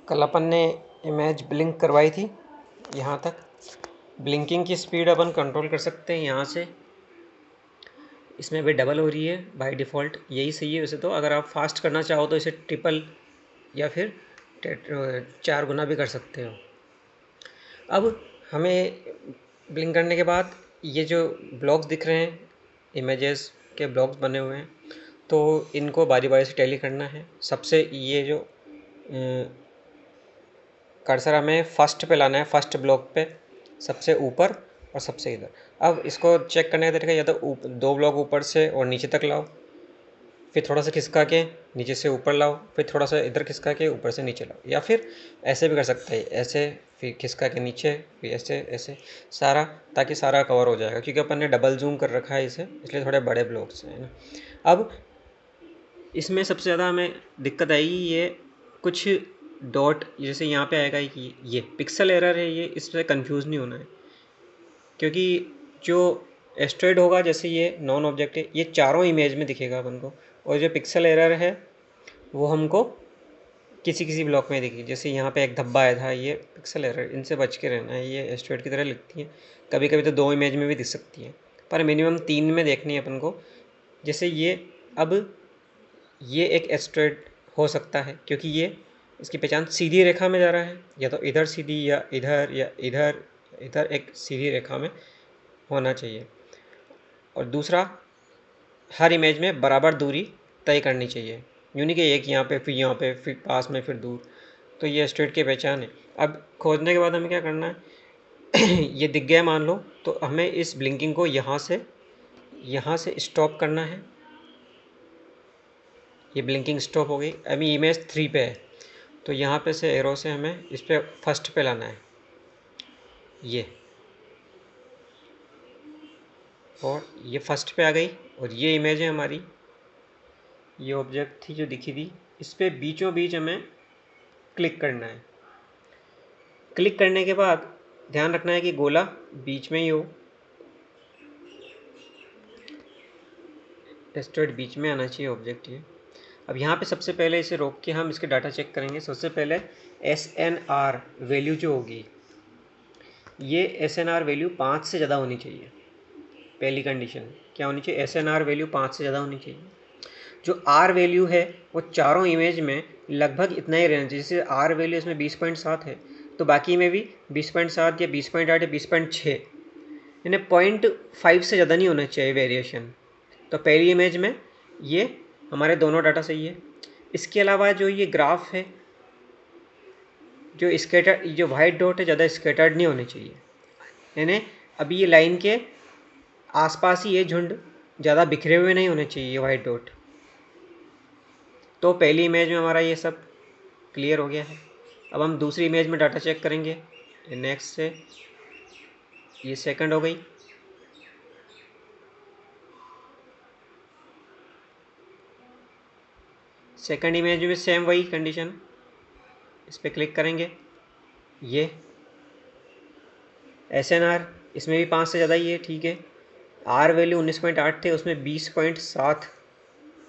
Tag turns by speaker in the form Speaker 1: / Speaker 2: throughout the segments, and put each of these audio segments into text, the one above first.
Speaker 1: कल अपन ने image blink करवाई थी यहाँ तक। ब्लिंकिंग की स्पीड अपन कंट्रोल कर सकते हैं यहाँ से। इसमें भी डबल हो रही है बाय डिफ़ॉल्ट, यही सही है वैसे तो। अगर आप फास्ट करना चाहो तो इसे ट्रिपल या फिर 4 गुना भी कर सकते हो। अब हमें ब्लिंक करने के बाद ये जो ब्लॉक्स दिख रहे हैं, इमेजेस के ब्लॉक्स बने हुए हैं, तो इनको बारी बारी से टैली करना है। सबसे ये जो कर्सर हमें फर्स्ट पे लाना है, फर्स्ट ब्लॉक पे सबसे ऊपर और सबसे इधर। अब इसको चेक करने का तरीका या तो 2 ब्लॉक ऊपर से और नीचे तक लाओ, फिर थोड़ा सा खिसका के नीचे से ऊपर लाओ, फिर थोड़ा सा इधर खिसका के ऊपर से नीचे लाओ, या फिर ऐसे भी कर सकते हैं, ऐसे फिर खिसका के नीचे, फिर ऐसे ऐसे सारा, ताकि सारा कवर हो जाएगा। क्योंकि अपन ने डबल जूम कर रखा है इसे, इसलिए थोड़े बड़े ब्लॉक्स हैं ना। अब इसमें सबसे ज़्यादा हमें दिक्कत आएगी ये कुछ डॉट, जैसे यहाँ पे आएगा कि ये पिक्सल एरर है, ये इससे कंफ्यूज नहीं होना है। क्योंकि जो एस्ट्रॉयड होगा, जैसे ये नॉन ऑब्जेक्ट है, ये चारों इमेज में दिखेगा अपन को, और जो पिक्सल एरर है वो हमको किसी किसी ब्लॉक में दिखेगी। जैसे यहाँ पे एक धब्बा आया था, ये पिक्सल एरर, इनसे बच के रहना है। ये एस्ट्रॉयड की तरह लिखती हैं, कभी कभी तो 2 इमेज में भी दिख सकती है, पर मिनिमम 3 में देखनी है अपन को। जैसे ये, अब ये एक एस्ट्रॉयड हो सकता है क्योंकि ये, इसकी पहचान सीधी रेखा में जा रहा है, या तो इधर सीधी या इधर या इधर इधर, एक सीधी रेखा में होना चाहिए। और दूसरा, हर इमेज में बराबर दूरी तय करनी चाहिए, यूँ नहीं कि एक यहाँ पे फिर यहाँ पे फिर पास में फिर दूर। तो ये एस्ट्रॉयड की पहचान है। अब खोजने के बाद हमें क्या करना है ये दिख गया मान लो, तो हमें इस ब्लिंकिंग को यहाँ से स्टॉप करना है। ये ब्लिंकिंग स्टॉप हो गई। अभी इमेज 3 पे है, तो यहाँ पे से एरो से हमें इस पे फर्स्ट पे लाना है ये, और ये फर्स्ट पे आ गई। और ये इमेज है हमारी, ये ऑब्जेक्ट थी जो दिखी थी, इस पे बीचों बीच हमें क्लिक करना है। क्लिक करने के बाद ध्यान रखना है कि गोला बीच में ही हो, एस्ट्रॉयड बीच में आना चाहिए ऑब्जेक्ट ये। अब यहाँ पे सबसे पहले इसे रोक के हम इसके डाटा चेक करेंगे। सबसे पहले SNR वैल्यू जो होगी, ये SNR वैल्यू 5 से ज़्यादा होनी चाहिए। पहली कंडीशन क्या होनी चाहिए? SNR वैल्यू 5 से ज़्यादा होनी चाहिए। जो R वैल्यू है वो चारों इमेज में लगभग इतना ही रहना चाहिए। जैसे R वैल्यू इसमें 20.7 है, तो बाकी में भी 20.7 या 20.8 या 20.6, यानी 0.5 से ज़्यादा नहीं होना चाहिए वेरिएशन। तो पहली इमेज में ये हमारे दोनों डाटा सही है। इसके अलावा जो ये ग्राफ है, जो स्कैटर, जो वाइट डॉट है, ज़्यादा स्कैटर्ड नहीं होने चाहिए, यानी अभी ये लाइन के आसपास ही है झुंड, ज़्यादा बिखरे हुए नहीं होने चाहिए ये वाइट डॉट। तो पहली इमेज में हमारा ये सब क्लियर हो गया है। अब हम दूसरी इमेज में डाटा चेक करेंगे। नेक्स्ट से ये सेकंड हो गई। सेकंड इमेज में सेम वही कंडीशन, इस पर क्लिक करेंगे। ये SNR इसमें भी 5 से ज़्यादा ही है, ठीक है। R वैल्यू 19.8 थे, उसमें 20.7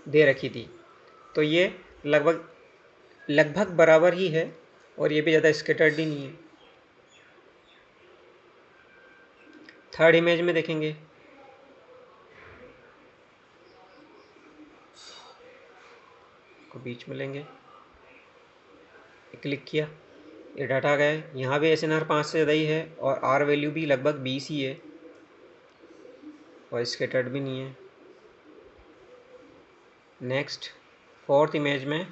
Speaker 1: दे रखी थी, तो ये लगभग बराबर ही है, और ये भी ज़्यादा स्कैटर्ड ही नहीं है। थर्ड इमेज में देखेंगे, को बीच में लेंगे, क्लिक किया, ये डाटा आ गया। यहाँ भी SNR 5 से ज़्यादा ही है, और R वैल्यू भी लगभग 20 ही है, और स्कैटर्ड भी नहीं है। नेक्स्ट फोर्थ इमेज में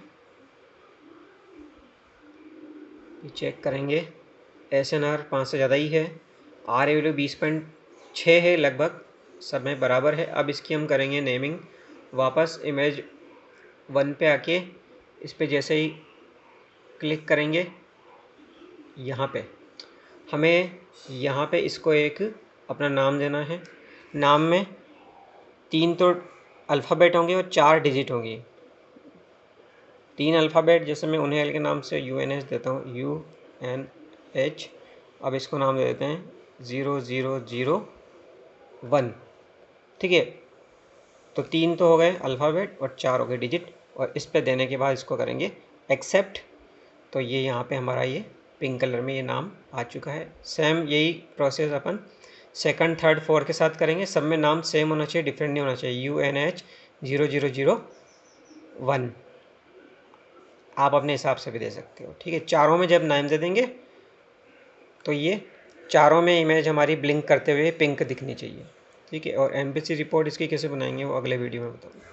Speaker 1: चेक करेंगे, SNR 5 से ज़्यादा ही है, R वैल्यू 20.6 है, लगभग सब में बराबर है। अब इसकी हम करेंगे नेमिंग। वापस इमेज 1 पे आके इस पे जैसे ही क्लिक करेंगे, यहाँ पे हमें यहाँ पे इसको एक अपना नाम देना है। नाम में 3 तो अल्फ़ाबेट होंगे और 4 डिजिट होंगी। 3 अल्फ़ाबेट, जैसे मैं उन्हें के नाम से UNH देता हूँ, UNH। अब इसको नाम दे देते हैं 0001, ठीक है। तो 3 तो हो गए अल्फ़ाबेट और 4 हो गए डिजिट, और इस पे देने के बाद इसको करेंगे एक्सेप्ट। तो ये यहाँ पे हमारा ये पिंक कलर में ये नाम आ चुका है। सेम यही प्रोसेस अपन सेकंड, थर्ड, फोर्थ के साथ करेंगे। सब में नाम सेम होना चाहिए, डिफरेंट नहीं होना चाहिए। UNH0001 आप अपने हिसाब से भी दे सकते हो, ठीक है। चारों में जब नाम दे देंगे तो ये चारों में इमेज हमारी ब्लिंक करते हुए पिंक दिखनी चाहिए, ठीक है। और एमबीसी रिपोर्ट इसकी कैसे बनाएंगे वो अगले वीडियो में बताऊँगा।